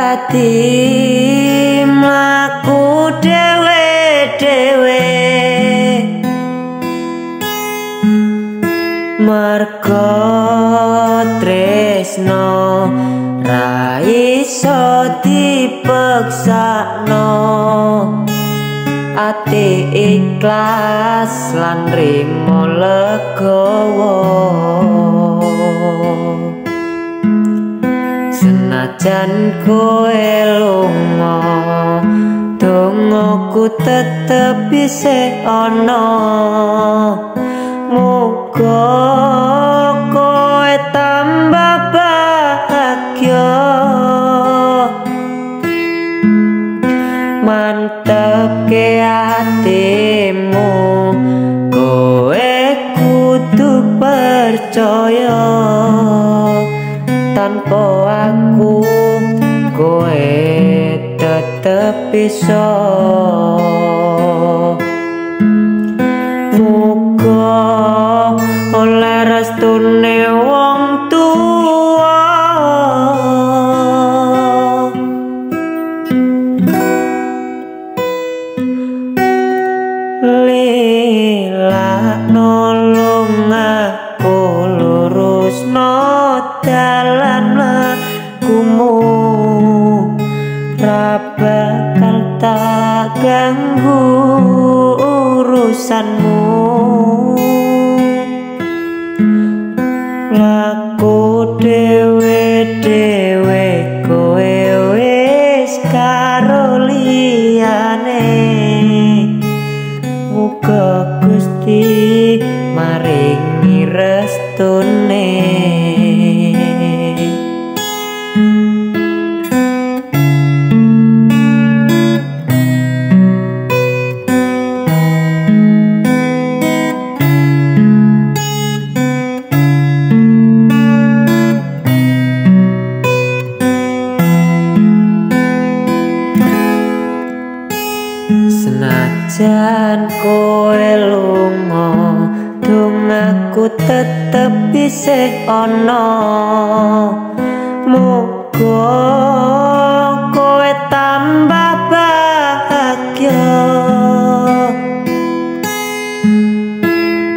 ati mlaku dhewe-dhewe merga tresno ra iso dipeksakno ati ikhlas lan rimo legowo senajan kowe lunga dongaku tetep isih ana muga kowe tambah bahagia mantep ke hatimu kowe kudu percaya tanpa aku kowe tetep bisa muga oleh restune wong tua lila nolong aku lurusno dalan mlakumu ra bakal tak ganggu urusanmu laku dhewe-dhewe kowe wis karo liyane muga Gusti maringi restune senajan kowe lunga dongaku tetep isih ana muga kowe tambah bahagia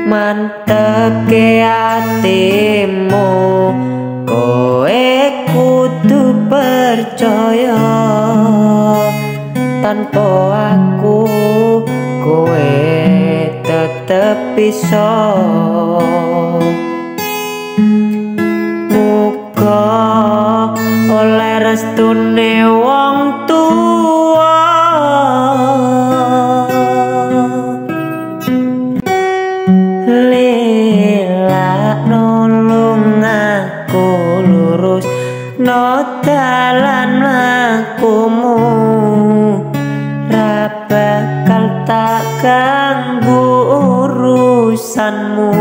mantep ke hatimu kowe kudu percaya tanpa aku kowe tetep bisa muga oleh restune wong tua lila nolong aku lurus no dalan mlakumu ra bakal tak ganggu urusanmu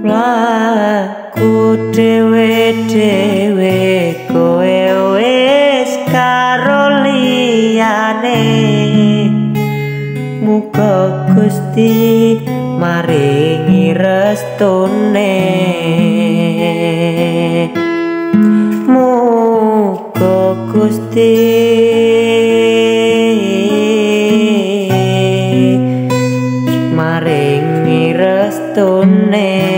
laku dhewe-dhewe kowe wis karo liyane muga Gusti maringi restune muga Gusti maringi restune